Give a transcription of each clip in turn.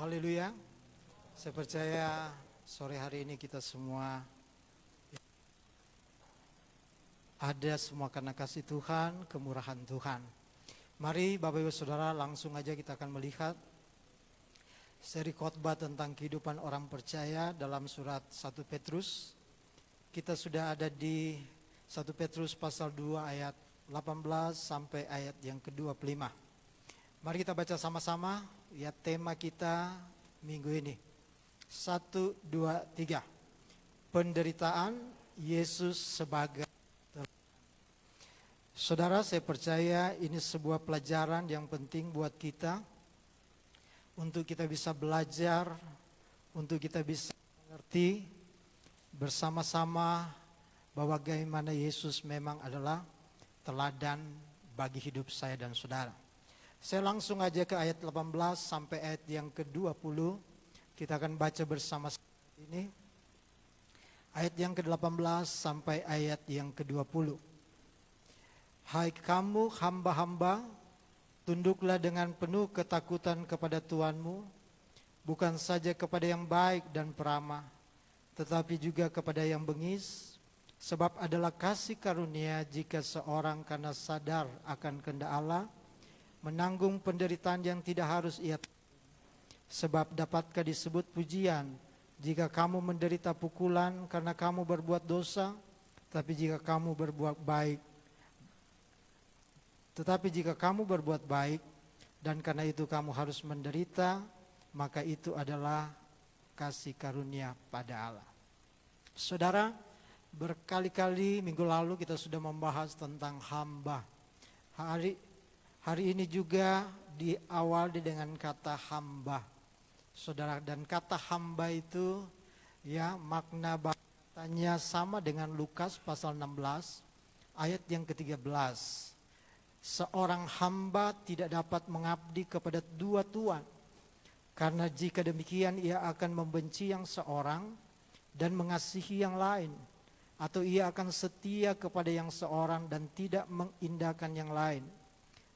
Haleluya. Saya percaya sore hari ini kita semua ada semua karena kasih Tuhan, kemurahan Tuhan. Mari Bapak Ibu Saudara langsung aja kita akan melihat seri khotbah tentang kehidupan orang percaya dalam surat 1 Petrus. Kita sudah ada di 1 Petrus pasal 2 ayat 18 sampai ayat yang ke-25. Mari kita baca sama-sama ya tema kita minggu ini. 1, 2, 3. Penderitaan Yesus sebagai teladan. Saudara, saya percaya ini sebuah pelajaran yang penting buat kita untuk kita bisa belajar, untuk kita bisa mengerti bersama-sama bahwa bagaimana Yesus memang adalah teladan bagi hidup saya dan saudara. Saya langsung aja ke ayat 18 sampai ayat yang ke-20. Kita akan baca bersama-sama ini. Ayat yang ke-18 sampai ayat yang ke-20. Hai kamu hamba-hamba, tunduklah dengan penuh ketakutan kepada Tuhanmu, bukan saja kepada yang baik dan peramah, tetapi juga kepada yang bengis, sebab adalah kasih karunia jika seorang karena sadar akan kehendak Allah, menanggung penderitaan yang tidak harus ia tanggung. Sebab dapatkah disebut pujian jika kamu menderita pukulan karena kamu berbuat dosa, tetapi jika kamu berbuat baik dan karena itu kamu harus menderita, maka itu adalah kasih karunia pada Allah. Saudara, berkali-kali minggu lalu kita sudah membahas tentang hamba. Hari ini juga diawali dengan kata hamba. Saudara, dan kata hamba itu ya makna bahasanya sama dengan Lukas pasal 16 ayat yang ke-13. Seorang hamba tidak dapat mengabdi kepada dua tuan, karena jika demikian ia akan membenci yang seorang dan mengasihi yang lain, atau ia akan setia kepada yang seorang dan tidak mengindahkan yang lain.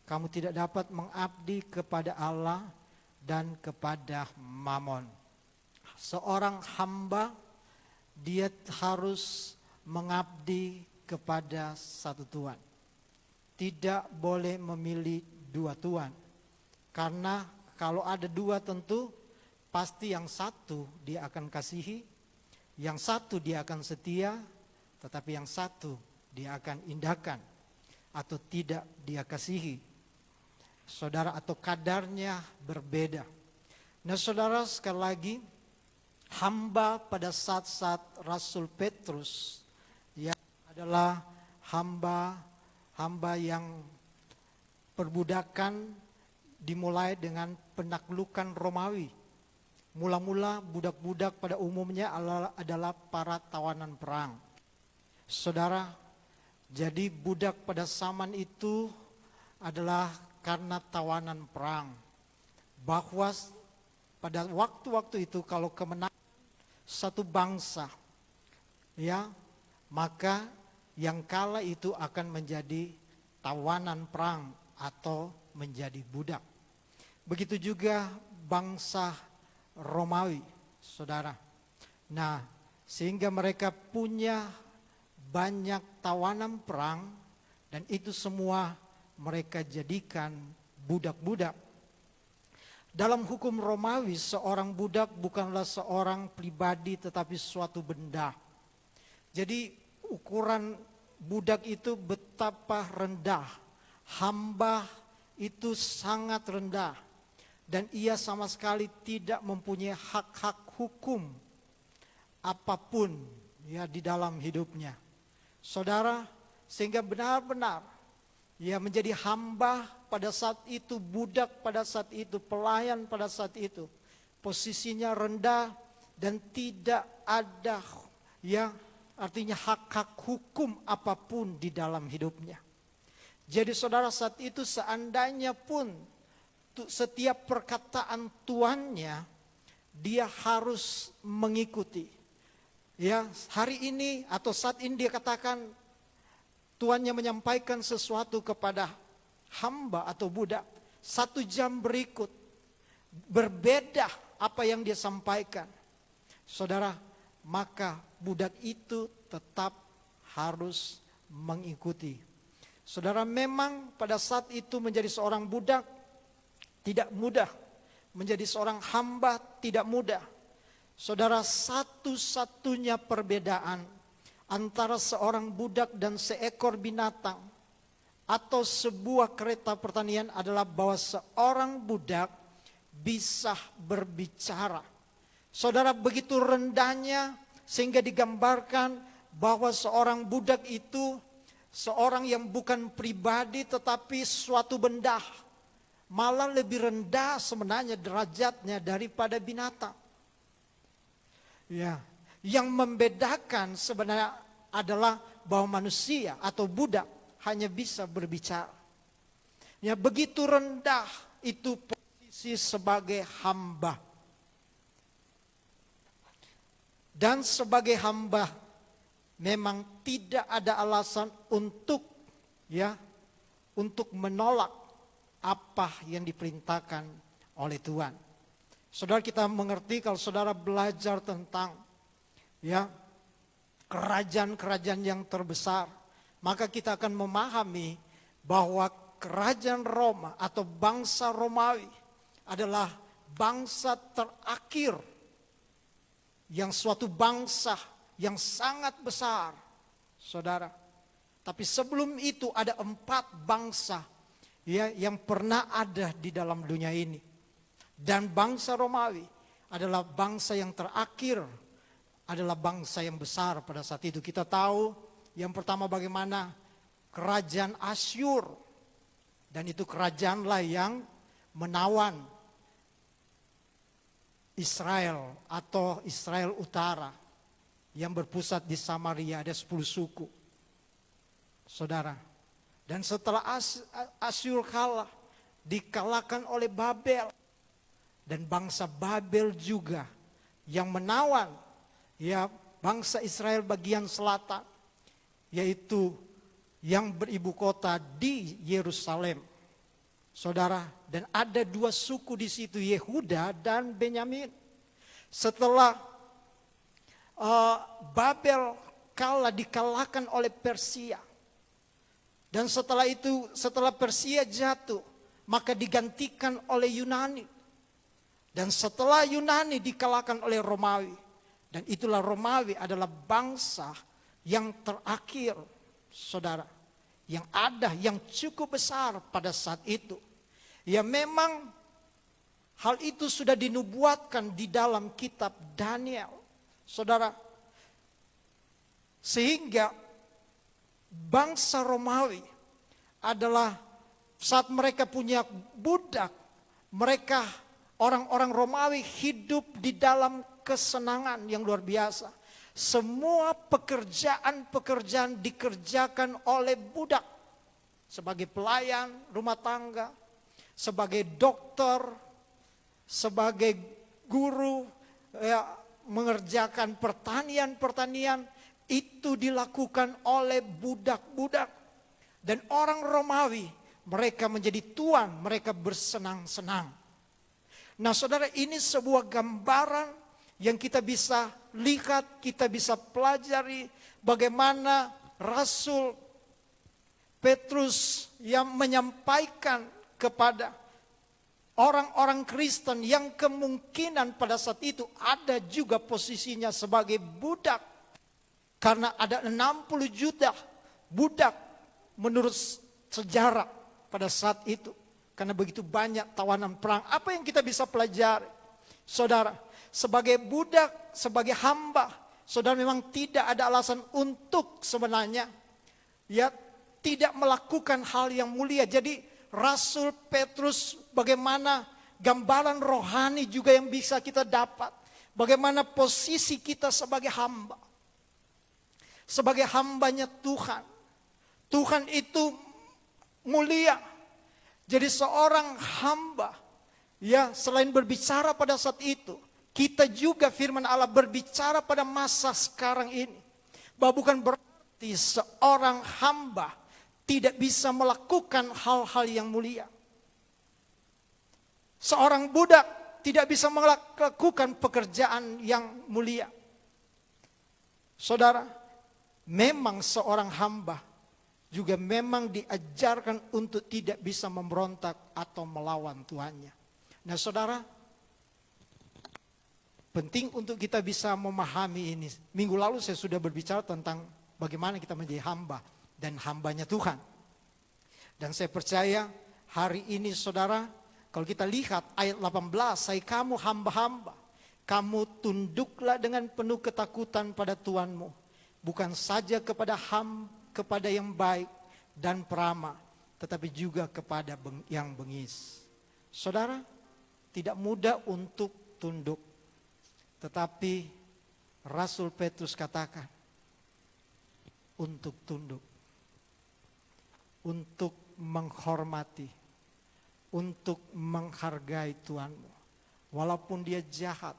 Kamu tidak dapat mengabdi kepada Allah dan kepada Mamon. Seorang hamba dia harus mengabdi kepada satu Tuhan. Tidak boleh memilih dua Tuhan. Karena kalau ada dua tentu pasti yang satu dia akan kasihi, yang satu dia akan setia, tetapi yang satu dia akan indahkan atau tidak dia kasihi. Saudara, atau kadarnya berbeda. Nah saudara, sekali lagi hamba pada saat-saat Rasul Petrus yang adalah hamba yang perbudakan dimulai dengan penaklukan Romawi. Mula-mula budak-budak pada umumnya adalah para tawanan perang. Saudara, jadi budak pada zaman itu adalah karena tawanan perang. Bahwa pada waktu-waktu itu kalau kemenangan satu bangsa, ya, maka yang kalah itu akan menjadi tawanan perang atau menjadi budak. Begitu juga bangsa Romawi, saudara. Nah, sehingga mereka punya banyak tawanan perang dan itu semua mereka jadikan budak-budak. Dalam hukum Romawi, seorang budak bukanlah seorang pribadi tetapi suatu benda. Jadi ukuran budak itu betapa rendah. Hamba itu sangat rendah. Dan ia sama sekali tidak mempunyai hak-hak hukum apapun ya di dalam hidupnya. Saudara, sehingga benar-benar ia menjadi hamba pada saat itu, budak pada saat itu, pelayan pada saat itu. Posisinya rendah dan tidak ada ya artinya hak-hak hukum apapun di dalam hidupnya. Jadi saudara, saat itu seandainya pun setiap perkataan tuannya dia harus mengikuti. Ya, hari ini atau saat ini dia katakan tuannya menyampaikan sesuatu kepada hamba atau budak, 1 jam berikut berbeda apa yang dia sampaikan, saudara, maka budak itu tetap harus mengikuti. Saudara, memang pada saat itu menjadi seorang budak tidak mudah. Menjadi seorang hamba tidak mudah. Saudara, satu-satunya perbedaan antara seorang budak dan seekor binatang atau sebuah kereta pertanian adalah bahwa seorang budak bisa berbicara. Saudara, begitu rendahnya sehingga digambarkan bahwa seorang budak itu seorang yang bukan pribadi tetapi suatu benda. Malah lebih rendah sebenarnya derajatnya daripada binatang. Ya, yang membedakan sebenarnya adalah bahwa manusia atau budak hanya bisa berbicara. Ya, begitu rendah itu posisi sebagai hamba. Dan sebagai hamba memang tidak ada alasan untuk menolak apa yang diperintahkan oleh Tuhan. Saudara, kita mengerti kalau saudara belajar tentang kerajaan-kerajaan yang terbesar, maka kita akan memahami bahwa kerajaan Roma atau bangsa Romawi adalah bangsa terakhir, yang suatu bangsa yang sangat besar, saudara. Tapi sebelum itu ada 4 bangsa yang pernah ada di dalam dunia ini. Dan bangsa Romawi adalah bangsa yang terakhir, adalah bangsa yang besar pada saat itu. Kita tahu yang pertama bagaimana kerajaan Asyur. Dan itu kerajaanlah yang menawan Israel atau Israel Utara yang berpusat di Samaria, ada 10 suku. Saudara, dan setelah Asyur kalah, dikalahkan oleh Babel. Dan bangsa Babel juga yang menawan bangsa Israel bagian selatan, yaitu yang beribu kota di Yerusalem. Saudara, dan ada 2 suku di situ, Yehuda dan Benyamin. Setelah Babel dikalahkan oleh Persia. Dan setelah itu, setelah Persia jatuh, maka digantikan oleh Yunani. Dan setelah Yunani dikalahkan oleh Romawi. Dan itulah Romawi adalah bangsa yang terakhir, saudara. Yang ada, yang cukup besar pada saat itu. Ya, memang hal itu sudah dinubuatkan di dalam kitab Daniel, saudara. Sehingga bangsa Romawi adalah saat mereka punya budak, mereka orang-orang Romawi hidup di dalam kesenangan yang luar biasa. Semua pekerjaan-pekerjaan dikerjakan oleh budak. Sebagai pelayan rumah tangga, sebagai dokter, sebagai guru, mengerjakan pertanian-pertanian. Itu dilakukan oleh budak-budak. Dan orang Romawi, mereka menjadi tuan, mereka bersenang-senang. Nah, saudara, ini sebuah gambaran yang kita bisa lihat, kita bisa pelajari bagaimana Rasul Petrus yang menyampaikan kepada orang-orang Kristen yang kemungkinan pada saat itu ada juga posisinya sebagai budak. Karena ada 60 juta budak menurut sejarah pada saat itu. Karena begitu banyak tawanan perang. Apa yang kita bisa pelajari? Saudara, sebagai budak, sebagai hamba, saudara memang tidak ada alasan untuk sebenarnya tidak melakukan hal yang mulia. Jadi Rasul Petrus, bagaimana gambaran rohani juga yang bisa kita dapat. Bagaimana posisi kita sebagai hamba. Sebagai hambanya Tuhan. Tuhan itu mulia. Jadi seorang hamba, selain berbicara pada saat itu, kita juga firman Allah berbicara pada masa sekarang ini. Bahwa bukan berarti seorang hamba tidak bisa melakukan hal-hal yang mulia. Seorang budak tidak bisa melakukan pekerjaan yang mulia. Saudara, memang seorang hamba juga memang diajarkan untuk tidak bisa memberontak atau melawan Tuhannya. Nah saudara, penting untuk kita bisa memahami ini. Minggu lalu saya sudah berbicara tentang bagaimana kita menjadi hamba dan hambanya Tuhan. Dan saya percaya hari ini saudara, kalau kita lihat ayat 18, "Hai kamu hamba-hamba, kamu tunduklah dengan penuh ketakutan pada Tuhanmu, bukan saja kepada yang baik dan peramah, tetapi juga kepada yang bengis." Saudara, tidak mudah untuk tunduk. Tetapi Rasul Petrus katakan, untuk tunduk, untuk menghormati, untuk menghargai Tuhanmu. Walaupun dia jahat,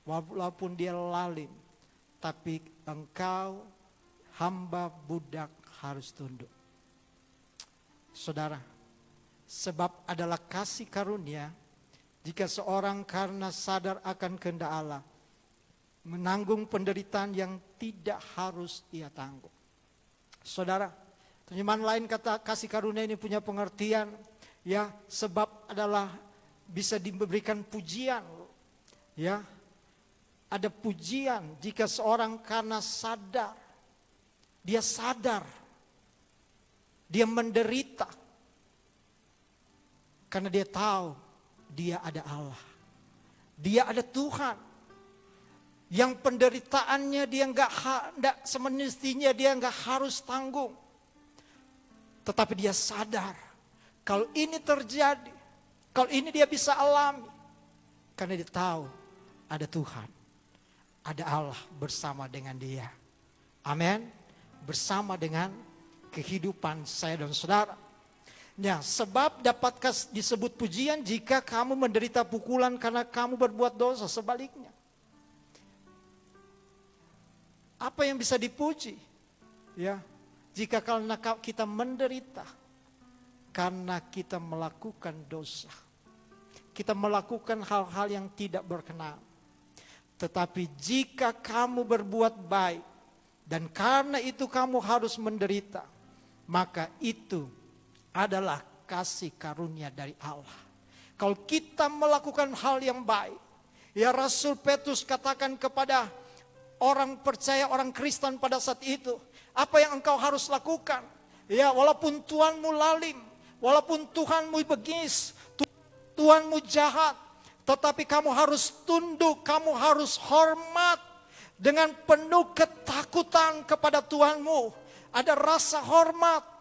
walaupun dia lalim, tapi engkau hamba budak harus tunduk. Saudara, sebab adalah kasih karunia jika seorang karena sadar akan kehendak Allah menanggung penderitaan yang tidak harus ia tanggung. Saudara, terjemahan lain kata kasih karunia ini punya pengertian, ya, sebab adalah bisa diberikan pujian, ya. Ada pujian jika seorang karena sadar, dia menderita karena dia tahu dia ada Allah, dia ada Tuhan. Yang penderitaannya dia enggak semestinya dia enggak harus tanggung. Tetapi dia sadar kalau ini terjadi, kalau ini dia bisa alami, karena dia tahu ada Tuhan, ada Allah bersama dengan dia. Amin. Bersama dengan kehidupan saya dan saudara. Nah, sebab dapatkah disebut pujian jika kamu menderita pukulan karena kamu berbuat dosa? Sebaliknya, apa yang bisa dipuji? Ya, jika karena kita menderita karena kita melakukan dosa, kita melakukan hal-hal yang tidak berkenan. Tetapi jika kamu berbuat baik dan karena itu kamu harus menderita, maka itu adalah kasih karunia dari Allah. Kalau kita melakukan hal yang baik, ya, Rasul Petrus katakan kepada orang percaya, orang Kristen pada saat itu, apa yang engkau harus lakukan? Ya, walaupun Tuhanmu lalim, walaupun Tuhanmu bengis, Tuhanmu jahat, tetapi kamu harus tunduk, kamu harus hormat dengan penuh ketakutan kepada Tuhanmu. Ada rasa hormat.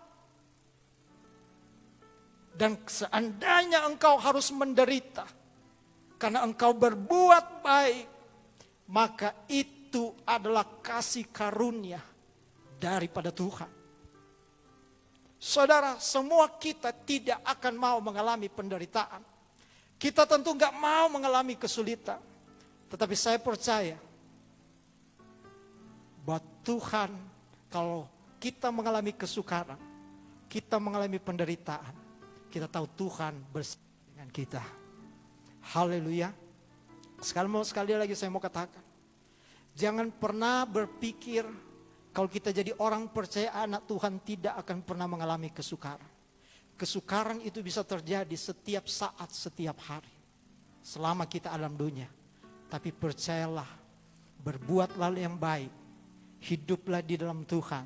Dan seandainya engkau harus menderita karena engkau berbuat baik, maka itu adalah kasih karunia daripada Tuhan. Saudara, semua kita tidak akan mau mengalami penderitaan. Kita tentu enggak mau mengalami kesulitan. Tetapi saya percaya bahwa Tuhan, kalau kita mengalami kesukaran, kita mengalami penderitaan, kita tahu Tuhan bersama dengan kita. Haleluya. Sekali lagi saya mau katakan, jangan pernah berpikir kalau kita jadi orang percaya anak Tuhan tidak akan pernah mengalami kesukaran. Kesukaran itu bisa terjadi setiap saat, setiap hari, selama kita alam dunia. Tapi percayalah, berbuatlah yang baik, hiduplah di dalam Tuhan,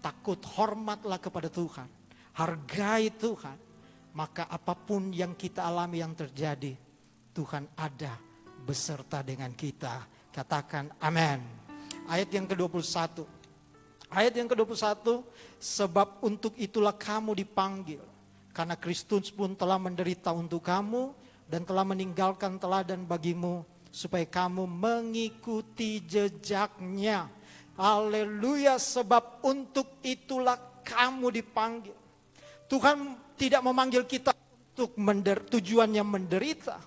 takut hormatlah kepada Tuhan, hargai Tuhan. Maka apapun yang kita alami yang terjadi, Tuhan ada beserta dengan kita. Katakan amin. Ayat yang ke-21. Ayat yang ke-21, sebab untuk itulah kamu dipanggil. Karena Kristus pun telah menderita untuk kamu dan telah meninggalkan teladan bagimu, supaya kamu mengikuti jejaknya. Haleluya, sebab untuk itulah kamu dipanggil. Tuhan tidak memanggil kita untuk tujuannya menderita.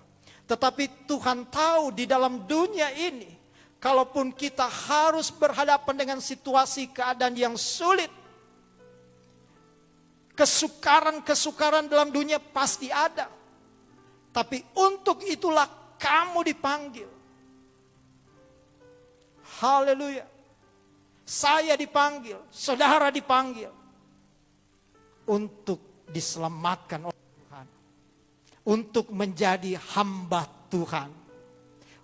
Tetapi Tuhan tahu di dalam dunia ini, kalaupun kita harus berhadapan dengan situasi keadaan yang sulit, kesukaran dalam dunia pasti ada. Tapi untuk itulah kamu dipanggil. Haleluya. Saya dipanggil, saudara dipanggil untuk diselamatkan oleh Tuhan. Untuk menjadi hamba Tuhan.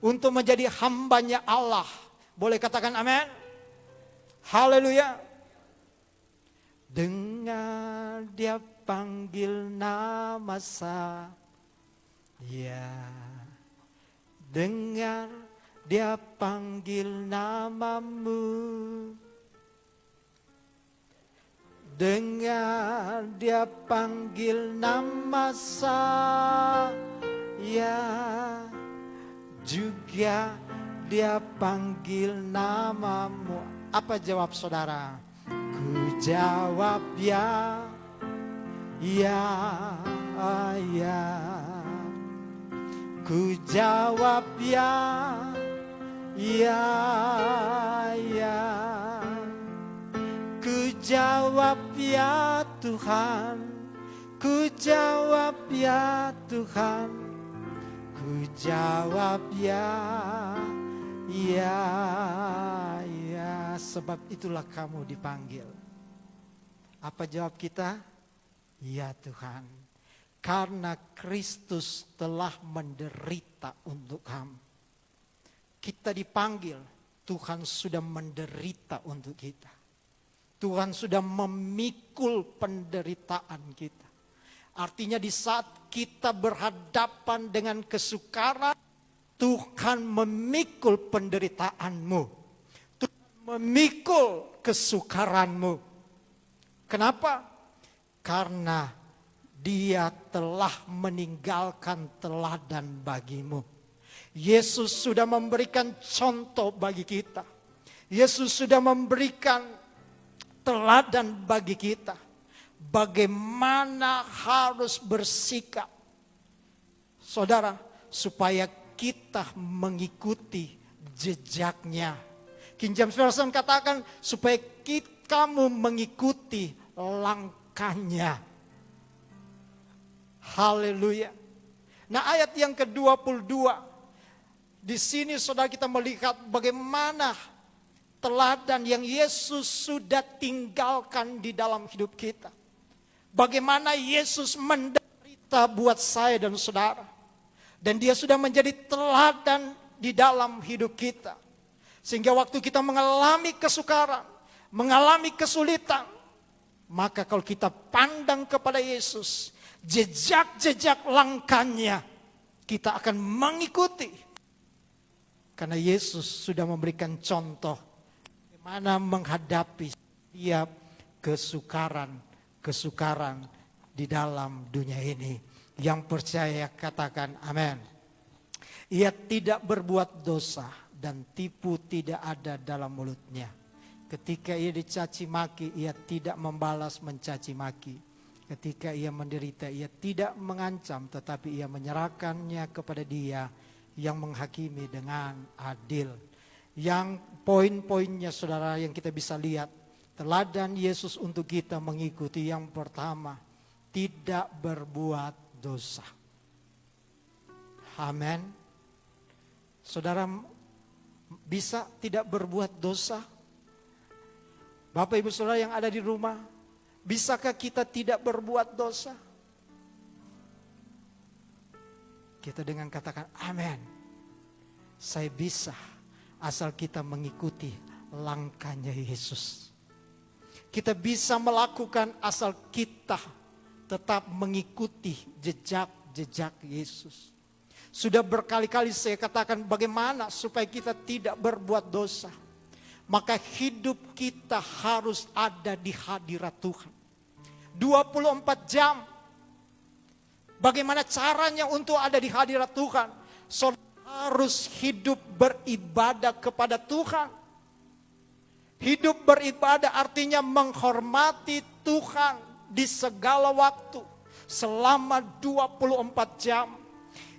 Untuk menjadi hambanya Allah. Boleh katakan amin? Haleluya. Dengar dia panggil nama saya. Dengar dia panggil namamu. Dengar dia panggil nama saya. Juga dia panggil namamu. Apa jawab saudara? Ku jawab ya. Ku jawab ya. Ku jawab ya Tuhan. Ku jawab ya Tuhan. Ku jawab ya. Sebab itulah kamu dipanggil. Apa jawab kita? Ya Tuhan. Karena Kristus telah menderita untuk kamu. Kita dipanggil, Tuhan sudah menderita untuk kita. Tuhan sudah memikul penderitaan kita. Artinya di saat kita berhadapan dengan kesukaran, Tuhan memikul penderitaanmu. Tuhan memikul kesukaranmu. Kenapa? Karena Dia telah meninggalkan teladan bagimu. Yesus sudah memberikan contoh bagi kita. Yesus sudah memberikan teladan bagi kita. Bagaimana harus bersikap. Saudara, supaya kita mengikuti jejaknya. King James Version katakan supaya kamu mengikuti langkahnya. Haleluya. Nah, ayat yang ke-22. Di sini saudara kita melihat bagaimana teladan yang Yesus sudah tinggalkan di dalam hidup kita. Bagaimana Yesus menderita buat saya dan saudara. Dan Dia sudah menjadi teladan di dalam hidup kita. Sehingga waktu kita mengalami kesukaran, mengalami kesulitan, maka kalau kita pandang kepada Yesus, jejak-jejak langkahnya kita akan mengikuti. Karena Yesus sudah memberikan contoh bagaimana menghadapi setiap kesukaran di dalam dunia ini. Yang percaya katakan amin. Ia tidak berbuat dosa dan tipu tidak ada dalam mulutnya. Ketika ia dicaci maki, ia tidak membalas mencaci maki. Ketika ia menderita, ia tidak mengancam, tetapi ia menyerahkannya kepada Dia yang menghakimi dengan adil. Yang poin-poinnya saudara yang kita bisa lihat, teladan Yesus untuk kita mengikuti. Yang pertama, tidak berbuat dosa. Amin. Saudara bisa tidak berbuat dosa? Bapak Ibu Saudara yang ada di rumah, bisakah kita tidak berbuat dosa? Kita dengan katakan amin. Saya bisa asal kita mengikuti langkahnya Yesus. Kita bisa melakukan asal kita tetap mengikuti jejak-jejak Yesus. Sudah berkali-kali saya katakan bagaimana supaya kita tidak berbuat dosa. Maka hidup kita harus ada di hadirat Tuhan. 24 jam. Bagaimana caranya untuk ada di hadirat Tuhan? Saudara harus hidup beribadah kepada Tuhan. Hidup beribadah artinya menghormati Tuhan di segala waktu. Selama 24 jam.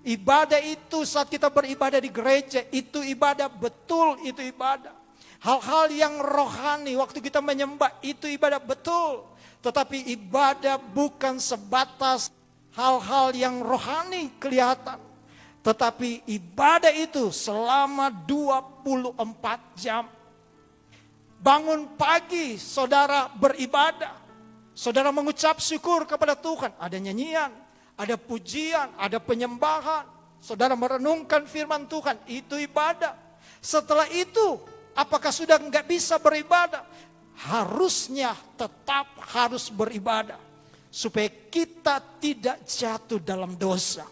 Ibadah itu saat kita beribadah di gereja, itu ibadah betul, itu ibadah. Hal-hal yang rohani waktu kita menyembah itu ibadah betul. Tetapi ibadah bukan sebatas hal-hal yang rohani kelihatan. Tetapi ibadah itu selama 24 jam. Bangun pagi, saudara beribadah. Saudara mengucap syukur kepada Tuhan. Ada nyanyian, ada pujian, ada penyembahan. Saudara merenungkan firman Tuhan, itu ibadah. Setelah itu, apakah sudah nggak bisa beribadah? Harusnya tetap harus beribadah. Supaya kita tidak jatuh dalam dosa.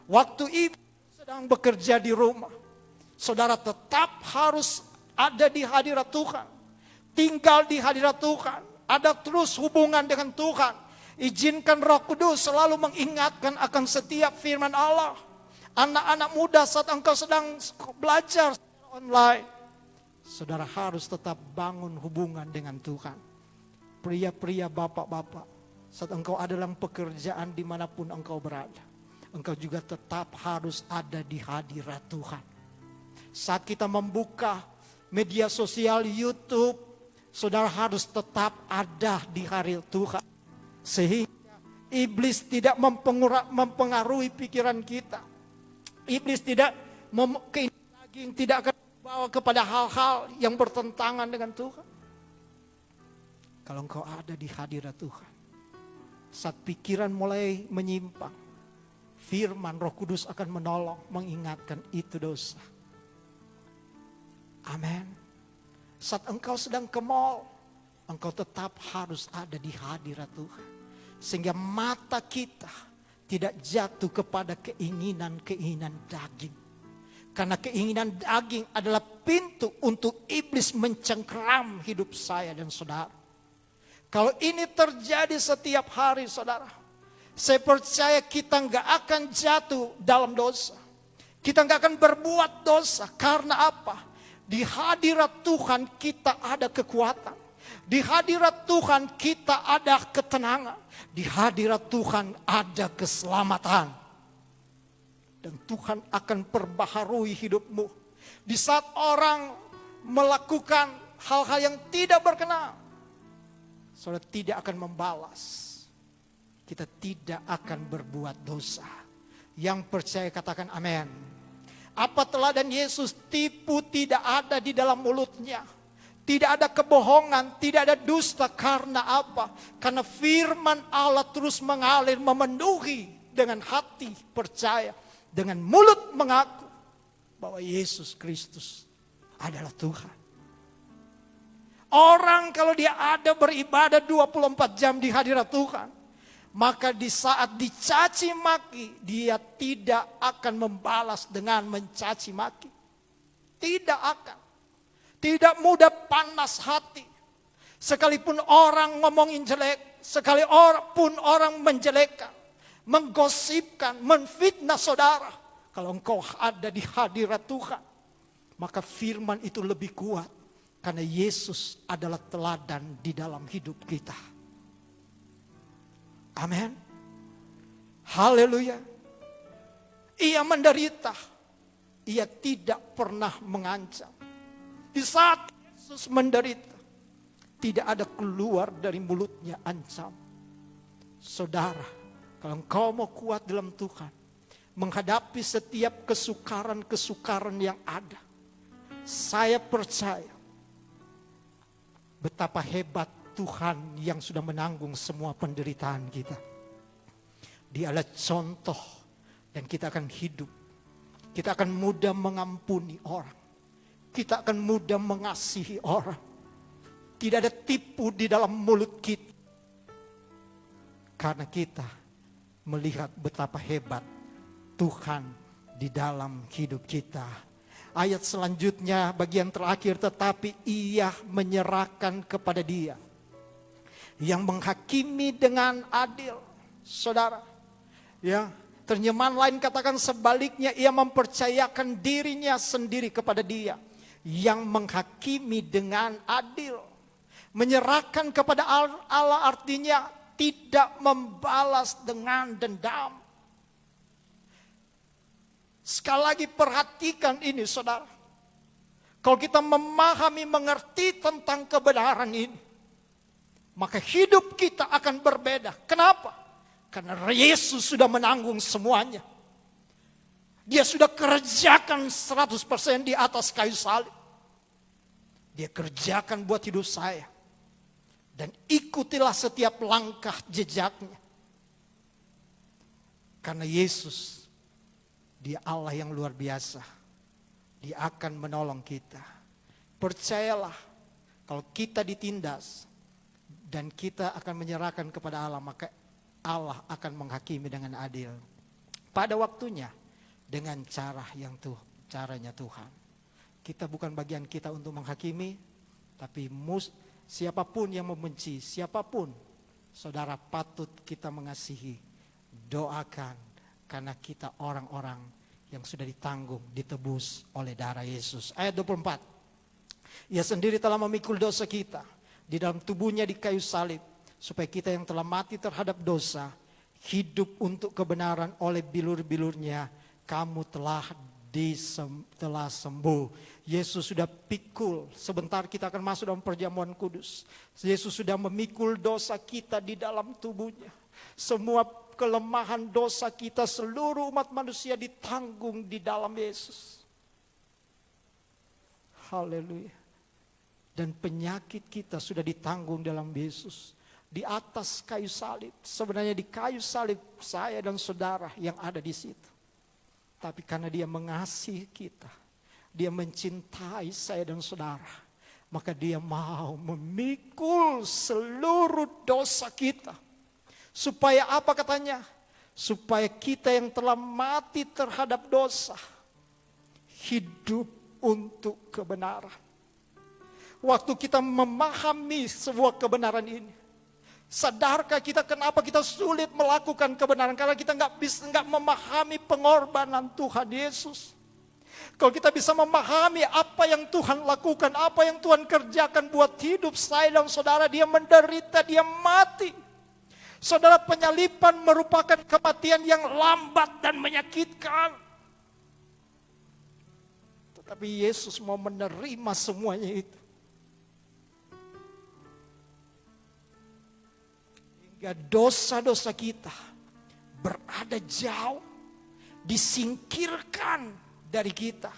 Waktu ibu sedang bekerja di rumah, saudara tetap harus ada di hadirat Tuhan. Tinggal di hadirat Tuhan. Ada terus hubungan dengan Tuhan. Izinkan Roh Kudus selalu mengingatkan akan setiap firman Allah. Anak-anak muda saat engkau sedang belajar online, saudara harus tetap bangun hubungan dengan Tuhan. Pria-pria, bapak-bapak, saat engkau ada dalam pekerjaan dimanapun engkau berada, engkau juga tetap harus ada di hadirat Tuhan. Saat kita membuka media sosial YouTube, saudara harus tetap ada di hadirat Tuhan. Sehingga iblis tidak mempengaruhi pikiran kita. Iblis tidak daging tidak akan membawa kepada hal-hal yang bertentangan dengan Tuhan. Kalau engkau ada di hadirat Tuhan, saat pikiran mulai menyimpang, firman Roh Kudus akan menolong, mengingatkan itu dosa. Amin. Saat engkau sedang ke mall, engkau tetap harus ada di hadirat Tuhan. Sehingga mata kita tidak jatuh kepada keinginan-keinginan daging. Karena keinginan daging adalah pintu untuk iblis mencengkeram hidup saya dan saudara. Kalau ini terjadi setiap hari saudara, saya percaya kita nggak akan jatuh dalam dosa. Kita nggak akan berbuat dosa. Karena apa? Di hadirat Tuhan kita ada kekuatan. Di hadirat Tuhan kita ada ketenangan. Di hadirat Tuhan ada keselamatan. Dan Tuhan akan perbaharui hidupmu. Di saat orang melakukan hal-hal yang tidak berkenan, saudara tidak akan membalas. Kita tidak akan berbuat dosa. Yang percaya katakan amin. Apa teladan Yesus? Tipu tidak ada di dalam mulutnya. Tidak ada kebohongan, tidak ada dusta. Karena apa? Karena firman Allah terus mengalir, memenuhi dengan hati percaya. Dengan mulut mengaku bahwa Yesus Kristus adalah Tuhan. Orang kalau dia ada beribadah 24 jam di hadirat Tuhan, maka di saat dicaci maki, dia tidak akan membalas dengan mencaci maki. Tidak akan. Tidak mudah panas hati. Sekalipun orang ngomongin jelek, sekalipun orang menjelekkan, menggosipkan, menfitnah saudara. Kalau engkau ada di hadirat Tuhan, maka firman itu lebih kuat. Karena Yesus adalah teladan di dalam hidup kita. Amin. Haleluya. Ia menderita. Ia tidak pernah mengancam. Di saat Yesus menderita, tidak ada keluar dari mulutnya ancam. Saudara, kalau engkau mau kuat dalam Tuhan, menghadapi setiap kesukaran-kesukaran yang ada, saya percaya betapa hebat Tuhan yang sudah menanggung semua penderitaan kita. Dia adalah contoh dan kita akan hidup. Kita akan mudah mengampuni orang. Kita akan mudah mengasihi orang. Tidak ada tipu di dalam mulut kita. Karena kita melihat betapa hebat Tuhan di dalam hidup kita. Ayat selanjutnya bagian terakhir, tetapi ia menyerahkan kepada dia yang menghakimi dengan adil. Saudara, ya, terjemahan lain katakan sebaliknya, ia mempercayakan dirinya sendiri kepada dia yang menghakimi dengan adil. Menyerahkan kepada Allah artinya tidak membalas dengan dendam. Sekali lagi perhatikan ini saudara. Kalau kita memahami, mengerti tentang kebenaran ini, maka hidup kita akan berbeda. Kenapa? Karena Yesus sudah menanggung semuanya. Dia sudah kerjakan 100% di atas kayu salib. Dia kerjakan buat hidup saya. Dan ikutilah setiap langkah jejaknya. Karena Yesus, Dia Allah yang luar biasa. Dia akan menolong kita. Percayalah, kalau kita ditindas dan kita akan menyerahkan kepada Allah, maka Allah akan menghakimi dengan adil. Pada waktunya, dengan caranya Tuhan. Kita bukan bagian kita untuk menghakimi, tapi siapapun yang membenci, siapapun, saudara patut kita mengasihi, doakan, karena kita orang-orang yang sudah ditanggung, ditebus oleh darah Yesus. Ayat 24, Ia sendiri telah memikul dosa kita di dalam tubuhnya di kayu salib, supaya kita yang telah mati terhadap dosa, hidup untuk kebenaran. Oleh bilur-bilurnya kamu telah sembuh. Yesus sudah pikul. Sebentar kita akan masuk dalam perjamuan kudus. Yesus sudah memikul dosa kita di dalam tubuhnya. Semua kelemahan dosa kita, seluruh umat manusia ditanggung di dalam Yesus. Haleluya. Dan penyakit kita sudah ditanggung dalam Yesus. Di atas kayu salib. Sebenarnya di kayu salib saya dan saudara yang ada di situ. Tapi karena Dia mengasihi kita, Dia mencintai saya dan saudara, maka Dia mau memikul seluruh dosa kita. Supaya apa katanya? Supaya kita yang telah mati terhadap dosa, hidup untuk kebenaran. Waktu kita memahami sebuah kebenaran ini, sadarkah kita kenapa kita sulit melakukan kebenaran? Karena kita nggak memahami pengorbanan Tuhan Yesus. Kalau kita bisa memahami apa yang Tuhan lakukan, apa yang Tuhan kerjakan buat hidup saya dan saudara, Dia menderita, Dia mati. Saudara, penyalipan merupakan kematian yang lambat dan menyakitkan. Tetapi Yesus mau menerima semuanya itu. Hingga dosa-dosa kita berada jauh, disingkirkan dari kita,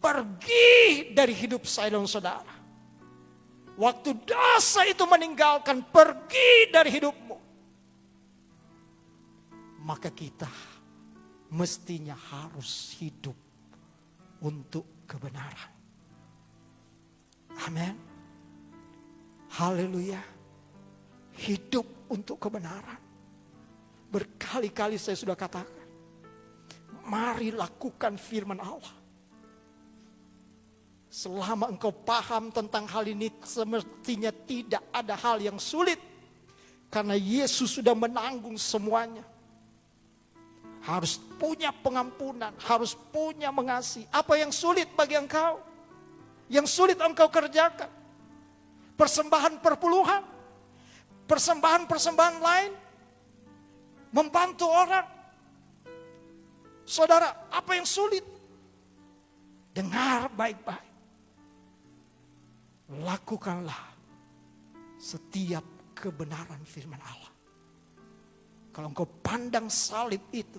pergi dari hidup saya dan saudara. Waktu dosa itu meninggalkan, pergi dari hidupmu, maka kita mestinya harus hidup untuk kebenaran. Amin. Haleluya. Hidup untuk kebenaran. Berkali-kali saya sudah katakan, mari lakukan firman Allah. Selama engkau paham tentang hal ini, semestinya tidak ada hal yang sulit. Karena Yesus sudah menanggung semuanya. Harus punya pengampunan, harus punya mengasihi. Apa yang sulit bagi engkau? Yang sulit engkau kerjakan? Persembahan perpuluhan? Persembahan-persembahan lain? Membantu orang? Saudara, apa yang sulit? Dengar baik-baik. Lakukanlah setiap kebenaran firman Allah. Kalau engkau pandang salib itu,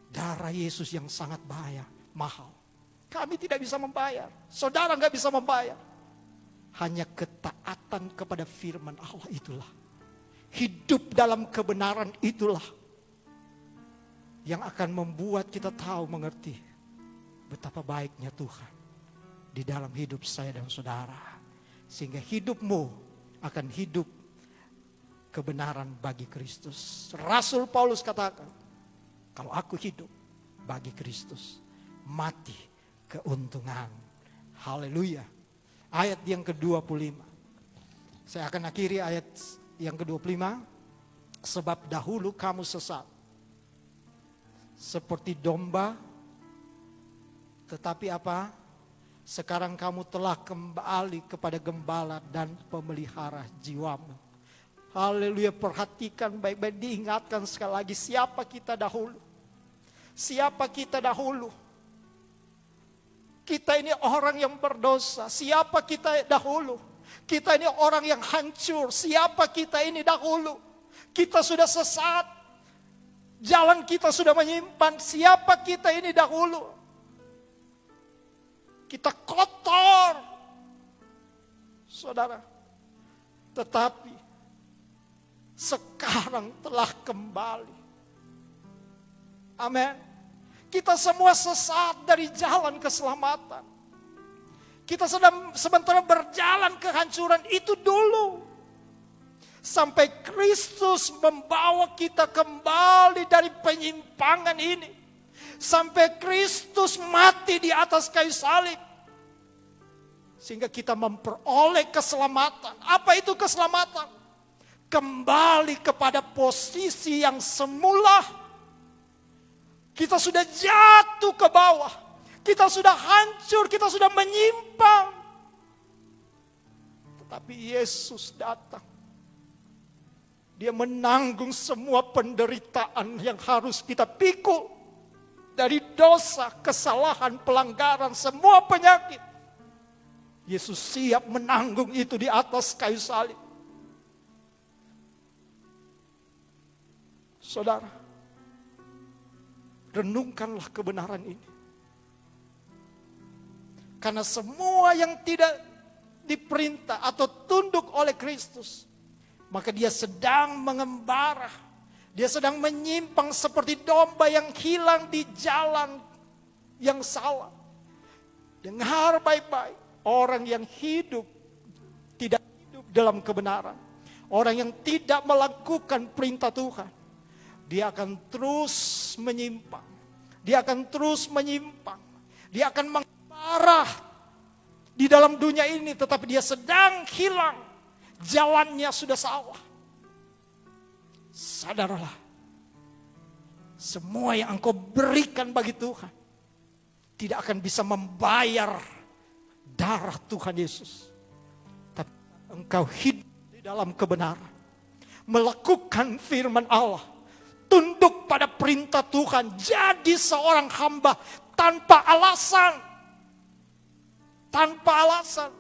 darah Yesus yang sangat mahal. Kami tidak bisa membayar. Saudara nggak bisa membayar. Hanya ketaatan kepada firman Allah itulah. Hidup dalam kebenaran itulah. Yang akan membuat kita tahu, mengerti betapa baiknya Tuhan di dalam hidup saya dan saudara. Sehingga hidupmu akan hidup kebenaran bagi Kristus. Rasul Paulus katakan, kalau aku hidup bagi Kristus, mati keuntungan. Haleluya. Ayat yang ke-25. Saya akan akhiri ayat yang ke-25. Sebab dahulu kamu sesat seperti domba, tetapi apa? Sekarang kamu telah kembali kepada gembala dan pemelihara jiwamu. Haleluya, perhatikan baik-baik, diingatkan sekali lagi siapa kita dahulu. Siapa kita dahulu? Kita ini orang yang berdosa. Siapa kita dahulu? Kita ini orang yang hancur. Siapa kita ini dahulu? Kita sudah sesat. Jalan kita sudah menyimpan siapa kita ini dahulu. Kita kotor, saudara. Tetapi sekarang telah kembali. Amin. Kita semua sesat dari jalan keselamatan. Kita sedang sementara berjalan kehancuran itu dulu. Sampai Kristus membawa kita kembali dari penyimpangan ini. Sampai Kristus mati di atas kayu salib. Sehingga kita memperoleh keselamatan. Apa itu keselamatan? Kembali kepada posisi yang semula. Kita sudah jatuh ke bawah. Kita sudah hancur, kita sudah menyimpang. Tetapi Yesus datang. Dia menanggung semua penderitaan yang harus kita pikul. Dari dosa, kesalahan, pelanggaran, semua penyakit. Yesus siap menanggung itu di atas kayu salib. Saudara, renungkanlah kebenaran ini. Karena semua yang tidak diperintah atau tunduk oleh Kristus, maka dia sedang mengembara. Dia sedang menyimpang seperti domba yang hilang di jalan yang salah. Dengar baik-baik. Orang yang tidak hidup dalam kebenaran. Orang yang tidak melakukan perintah Tuhan. Dia akan terus menyimpang. Dia akan terus menyimpang. Dia akan mengembara di dalam dunia ini. Tetapi dia sedang hilang. Jalannya sudah salah. Sadarlah. Semua yang engkau berikan bagi Tuhan tidak akan bisa membayar darah Tuhan Yesus. Tapi engkau hidup di dalam kebenaran. Melakukan firman Allah. Tunduk pada perintah Tuhan. Jadi seorang hamba tanpa alasan. Tanpa alasan.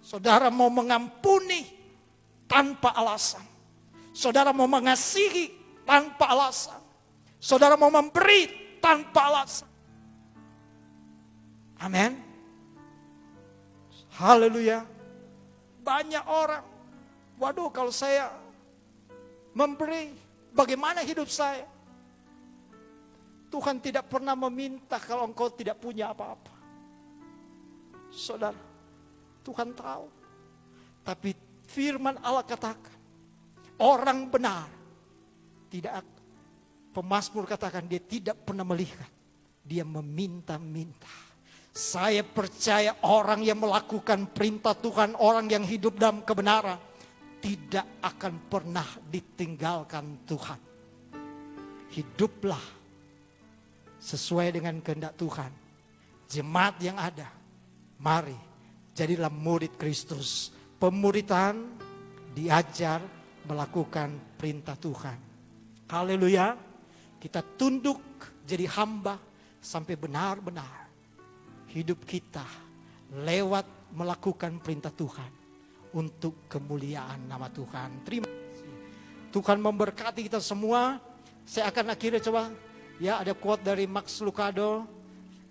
Saudara mau mengampuni tanpa alasan. Saudara mau mengasihi tanpa alasan. Saudara mau memberi tanpa alasan. Amin. Haleluya. Banyak orang, waduh kalau saya memberi, bagaimana hidup saya? Tuhan tidak pernah meminta kalau engkau tidak punya apa-apa. Saudara, Tuhan tahu. Tapi firman Allah katakan, orang benar tidak, pemazmur katakan dia tidak pernah melihat, dia meminta-minta. Saya percaya orang yang melakukan perintah Tuhan, orang yang hidup dalam kebenaran, tidak akan pernah ditinggalkan Tuhan. Hiduplah sesuai dengan kehendak Tuhan. Jemaat yang ada, mari jadilah murid Kristus. Pemuridan diajar melakukan perintah Tuhan. Haleluya. Kita tunduk jadi hamba sampai benar-benar hidup kita lewat melakukan perintah Tuhan untuk kemuliaan nama Tuhan. Terima kasih. Tuhan memberkati kita semua. Saya akan akhirnya coba, ya ada quote dari Max Lucado.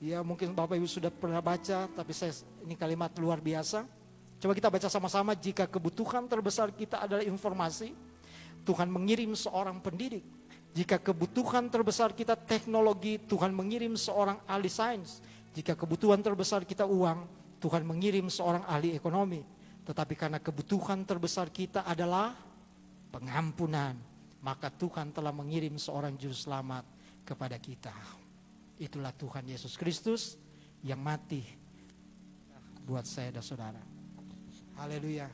Ya mungkin Bapak Ibu sudah pernah baca, tapi ini kalimat luar biasa. Coba kita baca sama-sama. Jika kebutuhan terbesar kita adalah informasi, Tuhan mengirim seorang pendidik. Jika kebutuhan terbesar kita teknologi, Tuhan mengirim seorang ahli sains. Jika kebutuhan terbesar kita uang, Tuhan mengirim seorang ahli ekonomi. Tetapi karena kebutuhan terbesar kita adalah pengampunan, maka Tuhan telah mengirim seorang juru selamat kepada kita. Itulah Tuhan Yesus Kristus yang mati buat saya dan saudara. Haleluya.